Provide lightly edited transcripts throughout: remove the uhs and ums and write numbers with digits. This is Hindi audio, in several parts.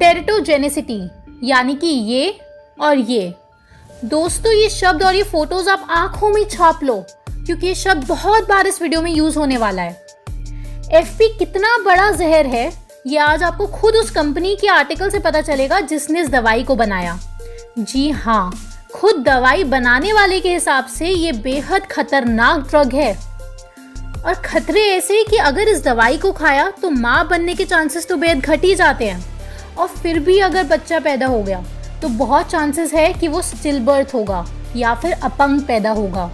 टेरेटोजेनिसिटी यानी कि ये और ये। दोस्तों ये शब्द और ये फोटोज आप आंखों में छाप लो क्योंकि ये शब्द बहुत बार इस वीडियो में यूज होने वाला है। एफपी कितना बड़ा जहर है ये आज आपको खुद उस कंपनी के आर्टिकल से पता चलेगा जिसने इस दवाई को बनाया। जी हाँ, खुद दवाई बनाने वाले के हिसाब से ये बेहद खतरनाक ड्रग है और खतरे ऐसे कि अगर इस दवाई को खाया तो माँ बनने के चांसेस तो बेहद घट ही जाते हैं और फिर भी अगर बच्चा पैदा हो गया तो बहुत चांसेस है कि वो स्टिल बर्थ होगा या फिर अपंग पैदा होगा।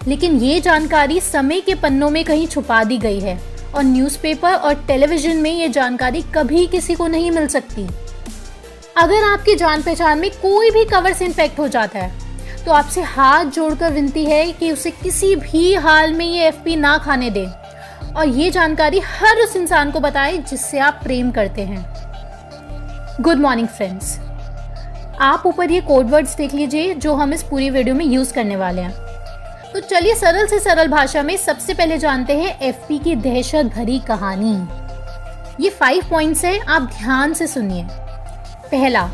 लेकिन ये जानकारी समय के पन्नों में कहीं छुपा दी गई है और न्यूज़पेपर और टेलीविजन में ये जानकारी कभी किसी को नहीं मिल सकती। अगर आपकी जान पहचान में कोई भी कवर से इन्फेक्ट हो जाता है तो आपसे हाथ जोड़कर विनती है कि उसे किसी भी हाल में ये एफपी ना खाने दें और ये जानकारी हर उस इंसान को बताएं जिससे आप प्रेम करते हैं। गुड मॉर्निंग फ्रेंड्स, आप ऊपर ये कोड वर्ड्स देख लीजिए जो हम इस पूरी वीडियो में यूज़ करने वाले हैं। तो चलिए सरल से सरल भाषा में सबसे पहले जानते हैं एफपी की दहशत भरी कहानी। ये 5 पॉइंट्स हैं, आप ध्यान से सुनिए। पहला,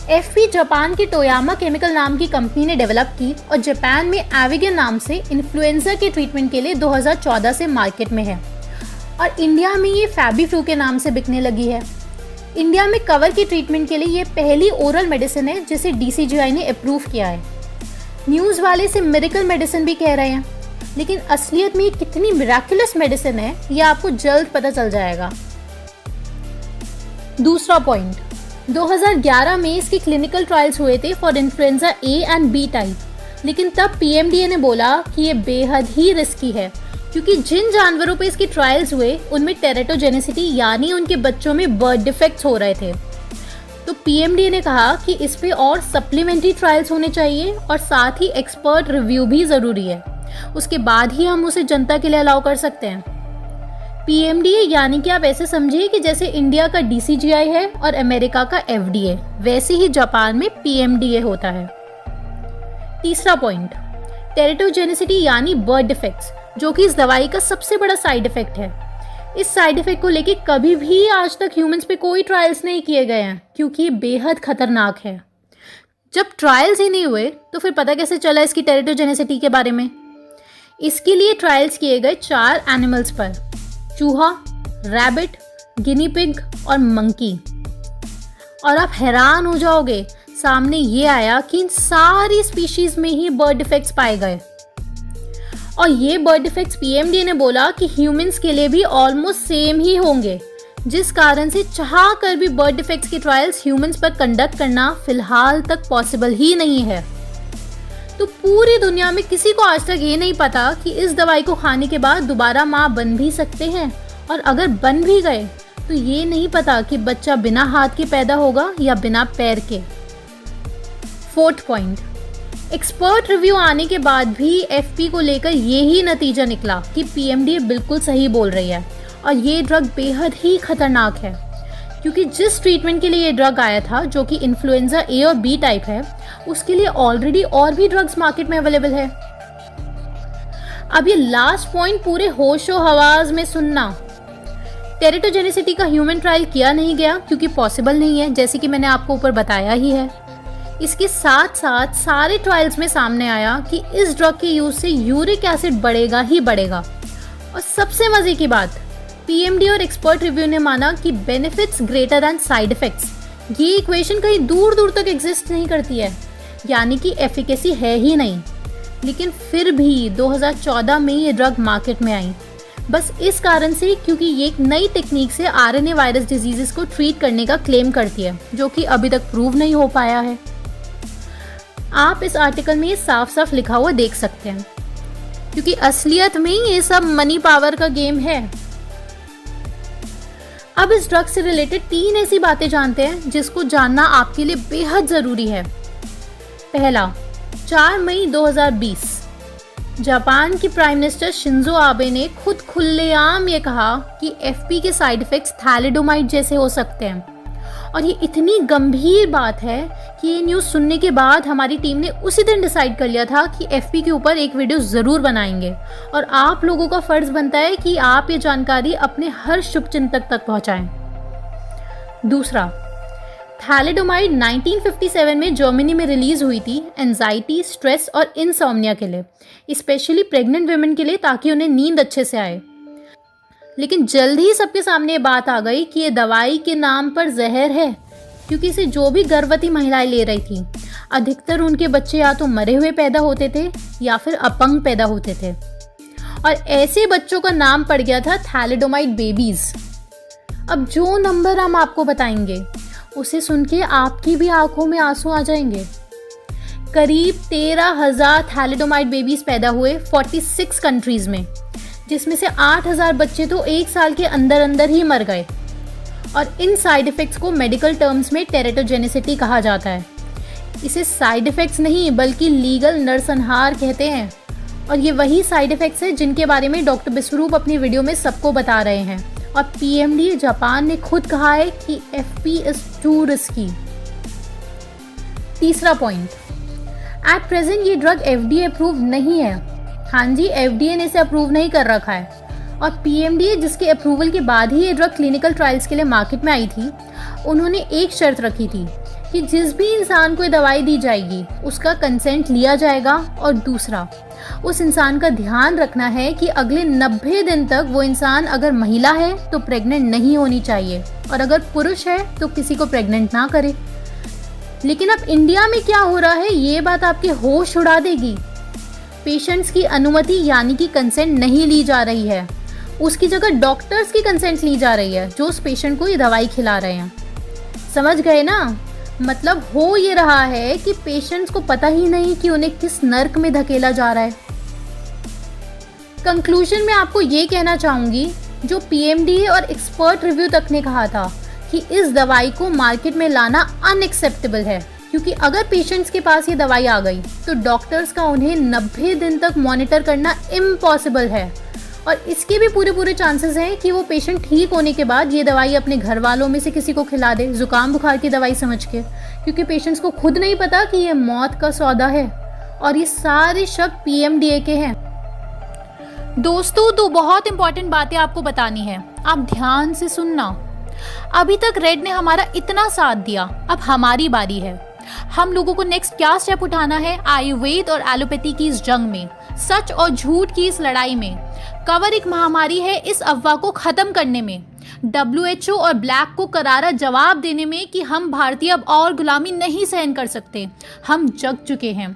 एफपी जापान की टोयामा केमिकल नाम की कंपनी ने डेवलप की और जापान में एविगन नाम से इन्फ्लुएंजा के ट्रीटमेंट के लिए 2014 से मार्केट में है और इंडिया में ये फैबीफ्लू के नाम से बिकने लगी है। इंडिया में कवर की ट्रीटमेंट के लिए ये पहली ओरल मेडिसिन है जिसे डीसीजीआई ने अप्रूव किया है। न्यूज़ वाले इसे मिरेकल मेडिसिन भी कह रहे हैं, लेकिन असलियत में ये कितनी मिराकुलस मेडिसिन है ये आपको जल्द पता चल जाएगा। दूसरा पॉइंट, 2011 में इसके क्लिनिकल ट्रायल्स हुए थे for influenza A and B type, लेकिन तब पीएमडीए ने बोला कि ये बेहद ही रिस्की है क्योंकि जिन जानवरों पे इसके ट्रायल्स हुए उनमें टेरेटोजेनिसिटी यानी उनके बच्चों में बर्थ डिफेक्ट्स हो रहे थे। तो पीएमडीए ने कहा कि इस पे और सप्लीमेंट्री ट्रायल्स होने चाहिए और साथ ही एक्सपर्ट रिव्यू भी ज़रूरी है, उसके बाद ही हम उसे जनता के लिए अलाउ कर सकते हैं। पीएमडीए यानी कि आप ऐसे समझिए कि जैसे इंडिया का डीसीजीआई है और अमेरिका का एफडीए, वैसे ही जापान में पीएमडीए होता है। तीसरा पॉइंट, टेरेटोजेनिसिटी यानी बर्थ डिफेक्ट्स, जो कि इस दवाई का सबसे बड़ा साइड इफेक्ट है। इस साइड इफेक्ट को लेके कभी भी आज तक ह्यूमंस पे कोई ट्रायल्स नहीं किए गए हैं क्योंकि ये बेहद खतरनाक है। जब ट्रायल्स ही नहीं हुए तो फिर पता कैसे चला इसकी टेरेटोजेनिसिटी के बारे में? इसके लिए ट्रायल्स किए गए 4 एनिमल्स पर, चूहा, रैबिट, गिनी पिग और मंकी। और आप हैरान हो जाओगे, सामने ये आया कि इन सारी स्पीशीज में ही बर्थ डिफेक्ट्स पाए गए और ये बर्थ डिफेक्ट्स पीएमडीए ने बोला कि ह्यूमंस के लिए भी ऑलमोस्ट सेम ही होंगे, जिस कारण से चाह कर भी बर्थ डिफेक्ट्स के ट्रायल्स ह्यूमंस पर कंडक्ट करना फिलहाल तक पॉसिबल ही नहीं है। तो पूरी दुनिया में किसी को आज तक ये नहीं पता कि इस दवाई को खाने के बाद दोबारा माँ बन भी सकते हैं और अगर बन भी गए तो ये नहीं पता कि बच्चा बिना हाथ के पैदा होगा या बिना पैर के। 4th पॉइंट, एक्सपर्ट रिव्यू आने के बाद भी एफपी को लेकर ये ही नतीजा निकला कि पीएमडीए बिल्कुल सही बोल रही है और ये ड्रग बेहद ही खतरनाक है क्योंकि जिस ट्रीटमेंट के लिए ये ड्रग आया था, जो कि इन्फ्लुएंजा ए और बी टाइप है, उसके लिए ऑलरेडी और भी ड्रग्स मार्केट में अवेलेबल है। अब ये लास्ट पॉइंट पूरे होशो हवास में सुनना। टेरेटोजेनिसिटी का ह्यूमन ट्रायल किया नहीं गया क्योंकि पॉसिबल नहीं है, जैसे कि मैंने आपको ऊपर बताया ही है। इसके साथ साथ सारे ट्रायल्स में सामने आया कि इस ड्रग के यूज से यूरिक एसिड बढ़ेगा ही बढ़ेगा और सबसे मजे की बात, पीएमडी और एक्सपर्ट रिव्यू ने माना कि benefits greater than side effects. ये इक्वेशन कहीं दूर दूर तक एग्जिस्ट नहीं करती है, यानी कि एफिकेसी है ही नहीं। लेकिन फिर भी 2014 में ये ड्रग मार्केट में आई, बस इस कारण से क्योंकि ये एक नई टेक्निक से आरएनए वायरस डिजीजेस को ट्रीट करने का क्लेम करती है, जो कि अभी तक प्रूव नहीं हो पाया है। आप इस आर्टिकल में ये साफ साफ लिखा हुआ देख सकते हैं क्योंकि असलियत में ये सब मनी पावर का गेम है। अब इस ड्रग से रिलेटेड 3 ऐसी बातें जानते हैं जिसको जानना आपके लिए बेहद जरूरी है। पहला, 4 मई 2020 जापान की प्राइम मिनिस्टर शिंजो आबे ने खुद खुलेआम ये कहा कि एफपी के साइड इफेक्ट्स थैलिडोमाइड जैसे हो सकते हैं और ये इतनी गंभीर बात है कि ये न्यूज़ सुनने के बाद हमारी टीम ने उसी दिन डिसाइड कर लिया था कि एफपी के ऊपर एक वीडियो ज़रूर बनाएंगे और आप लोगों का फ़र्ज़ बनता है कि आप ये जानकारी अपने हर शुभचिंतक तक पहुंचाएं। दूसरा, थैलिडोमाइड 1957 में जर्मनी में रिलीज हुई थी एंजाइटी, स्ट्रेस और इंसोम्निया के लिए, स्पेशली प्रेग्नेंट वुमेन के लिए, ताकि उन्हें नींद अच्छे से आए। लेकिन जल्द ही सबके सामने ये बात आ गई कि ये दवाई के नाम पर जहर है, क्योंकि इसे जो भी गर्भवती महिलाएं ले रही थी, अधिकतर उनके बच्चे या तो मरे हुए पैदा होते थे या फिर अपंग पैदा होते थे, और ऐसे बच्चों का नाम पड़ गया था थैलिडोमाइड बेबीज। अब जो नंबर हम आपको बताएंगे उसे सुन के आपकी भी आंखों में आंसू आ जाएंगे। करीब 13,000 थैलिडोमाइड बेबीज पैदा हुए 46 कंट्रीज में, जिसमें से 8,000 बच्चे तो 1 साल के अंदर अंदर ही मर गए। और इन साइड इफ़ेक्ट्स को मेडिकल टर्म्स में टेरेटोजेनिसिटी कहा जाता है। इसे साइड इफ़ेक्ट्स नहीं बल्कि लीगल नरसंहार कहते हैं। और ये वही साइड इफ़ेक्ट्स हैं जिनके बारे में डॉक्टर बिस्वरूप अपनी वीडियो में सबको बता रहे हैं। और PMDA जापान ने खुद कहा है कि FP इज टू रिस्की। तीसरा पॉइंट, एट प्रेजेंट ये ड्रग FDA अप्रूव नहीं है। हाँ जी, FDA ने इसे अप्रूव नहीं कर रखा है। और PMDA जिसके अप्रूवल के बाद ही ये ड्रग क्लिनिकल ट्रायल्स के लिए मार्केट में आई थी, उन्होंने एक शर्त रखी थी कि जिस भी इंसान को ये दवाई दी जाएगी उसका कंसेंट लिया जाएगा, और दूसरा, उस इंसान का ध्यान रखना है कि अगले 90 दिन तक वो इंसान अगर महिला है तो प्रेग्नेंट नहीं होनी चाहिए, और अगर पुरुष है तो किसी को प्रेग्नेंट ना करे। लेकिन अब इंडिया में क्या हो रहा है, ये बात आपके होश उड़ा देगी। पेशेंट्स की अनुमति यानी कि कंसेंट नहीं ली जा रही है, उसकी जगह डॉक्टर्स की कंसेंट ली जा रही है जो उस पेशेंट को ये दवाई खिला रहे हैं। समझ गए ना? मतलब हो ये रहा है कि पेशेंट्स को पता ही नहीं कि उन्हें किस नर्क में धकेला जा रहा है। कंक्लूजन में आपको ये कहना चाहूंगी, जो PMDA और एक्सपर्ट रिव्यू तक ने कहा था कि इस दवाई को मार्केट में लाना अनएक्सेप्टेबल है, क्योंकि अगर पेशेंट्स के पास ये दवाई आ गई तो डॉक्टर्स का उन्हें 90 दिन तक मॉनिटर करना इम्पॉसिबल है, और इसके भी पूरे चांसेस हैं कि वो पेशेंट ठीक होने के बाद ये दवाई अपने घर वालों में से किसी को खिला दे, जुकाम बुखार की दवाई समझ के, क्योंकि पेशेंट्स को खुद नहीं पता कि ये मौत का सौदा है। और ये सारे शब्द PMDA के हैं। दोस्तों, दो बहुत इंपॉर्टेंट बातें आपको बतानी है, आप ध्यान से सुनना। अभी तक रेड ने हमारा इतना साथ दिया, अब हमारी बारी है। हम लोगों को नेक्स्ट क्या स्टेप उठाना है आयुर्वेद और एलोपैथी की इस जंग में, सच और झूठ की इस लड़ाई में। कवर एक महामारी है इस अफवाह को खत्म करने में, WHO और ब्लैक को करारा जवाब देने में कि हम भारतीय अब और गुलामी नहीं सहन कर सकते, हम जग चुके हैं।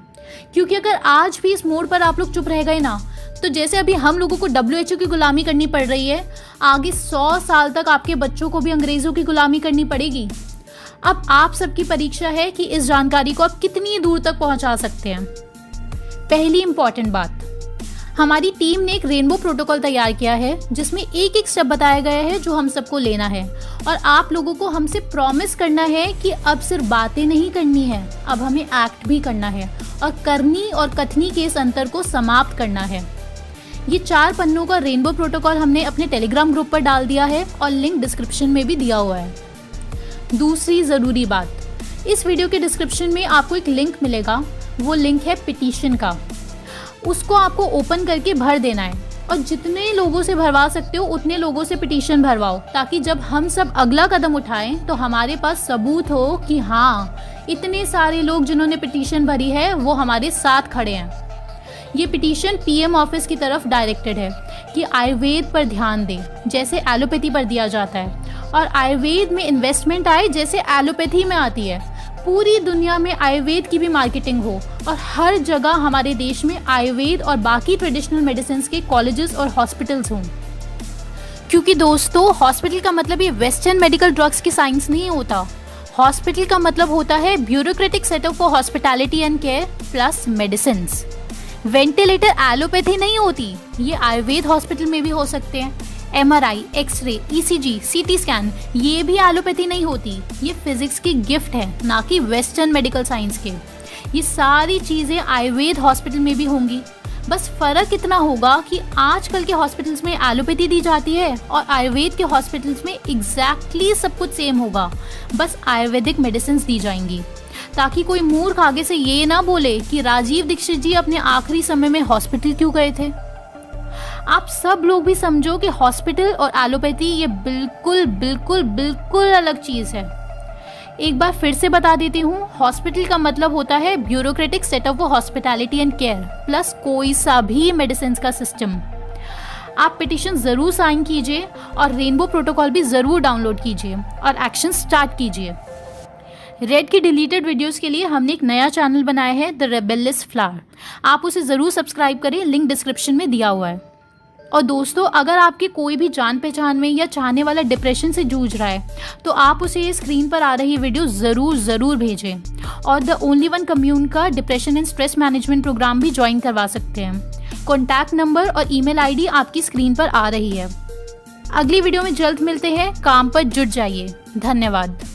क्योंकि अगर आज भी इस मोड़ पर आप लोग चुप रह गए ना, तो जैसे अभी हम लोगों को WHO की गुलामी करनी पड़ रही है, आगे 100 साल तक आपके बच्चों को भी अंग्रेजों की गुलामी करनी पड़ेगी। अब आप सबकी परीक्षा है कि इस जानकारी को आप कितनी दूर तक पहुंचा सकते हैं। पहली इंपॉर्टेंट बात, हमारी टीम ने एक रेनबो प्रोटोकॉल तैयार किया है जिसमें एक स्टेप बताया गया है जो हम सबको लेना है, और आप लोगों को हमसे प्रॉमिस करना है कि अब सिर्फ बातें नहीं करनी है, अब हमें एक्ट भी करना है, और करनी और कथनी के इस अंतर को समाप्त करना है। ये 4 पन्नों का रेनबो प्रोटोकॉल हमने अपने टेलीग्राम ग्रुप पर डाल दिया है और लिंक डिस्क्रिप्शन में भी दिया हुआ है। दूसरी ज़रूरी बात, इस वीडियो के डिस्क्रिप्शन में आपको एक लिंक मिलेगा, वो लिंक है पिटीशन का। उसको आपको ओपन करके भर देना है, और जितने लोगों से भरवा सकते हो उतने लोगों से पिटीशन भरवाओ, ताकि जब हम सब अगला कदम उठाएं तो हमारे पास सबूत हो कि हाँ, इतने सारे लोग जिन्होंने पिटीशन भरी है वो हमारे साथ खड़े हैं। ये पिटीशन PM ऑफिस की तरफ डायरेक्टेड है कि आयुर्वेद पर ध्यान दें जैसे एलोपैथी पर दिया जाता है, और आयुर्वेद में इन्वेस्टमेंट आए जैसे एलोपैथी में आती है। पूरी दुनिया में आयुर्वेद की भी मार्केटिंग हो, और हर जगह हमारे देश में आयुर्वेद और बाकी ट्रेडिशनल मेडिसिन के कॉलेजेस और हॉस्पिटल्स हों। क्योंकि दोस्तों, हॉस्पिटल का मतलब ये वेस्टर्न मेडिकल ड्रग्स की साइंस नहीं होता। हॉस्पिटल का मतलब होता है bureaucratic setup for hospitality and care plus medicine. Ventilator allopathy नहीं होती, ये आयुर्वेद हॉस्पिटल में भी हो सकते हैं। MRI, x-ray, ECG, CT scan, ये भी एलोपैथी नहीं होती, ये फिजिक्स की गिफ्ट है, ना कि वेस्टर्न मेडिकल साइंस के। ये सारी चीज़ें आयुर्वेद हॉस्पिटल में भी होंगी। बस फ़र्क इतना होगा कि आजकल के हॉस्पिटल्स में एलोपैथी दी जाती है और आयुर्वेद के हॉस्पिटल्स में एग्जैक्टली सब कुछ सेम होगा, बस आयुर्वेदिक मेडिसिन दी जाएंगी, ताकि कोई मूर्ख आगे से ये ना बोले कि राजीव दीक्षित जी अपने आखिरी समय में हॉस्पिटल क्यों गए थे। आप सब लोग भी समझो कि हॉस्पिटल और एलोपैथी ये बिल्कुल बिल्कुल बिल्कुल अलग चीज़ है। एक बार फिर से बता देती हूँ, हॉस्पिटल का मतलब होता है bureaucratic setup for hospitality and care plus कोई सा भी मेडिसिन का सिस्टम। आप पिटिशन ज़रूर साइन कीजिए और रेनबो प्रोटोकॉल भी ज़रूर डाउनलोड कीजिए और एक्शन स्टार्ट कीजिए। रेड की डिलीटेड वीडियोस के लिए हमने एक नया चैनल बनाया है, द रेबेलियस फ्लावर। आप उसे ज़रूर सब्सक्राइब करें, लिंक डिस्क्रिप्शन में दिया हुआ है। और दोस्तों, अगर आपके कोई भी जान पहचान में या चाहने वाला डिप्रेशन से जूझ रहा है तो आप उसे ये स्क्रीन पर आ रही वीडियो ज़रूर भेजें। और द ओनली वन कम्यून का depression and stress management programme भी ज्वाइन करवा सकते हैं। कॉन्टैक्ट नंबर और ईमेल आईडी आपकी स्क्रीन पर आ रही है। अगली वीडियो में जल्द मिलते हैं। काम पर जुट जाइए। धन्यवाद।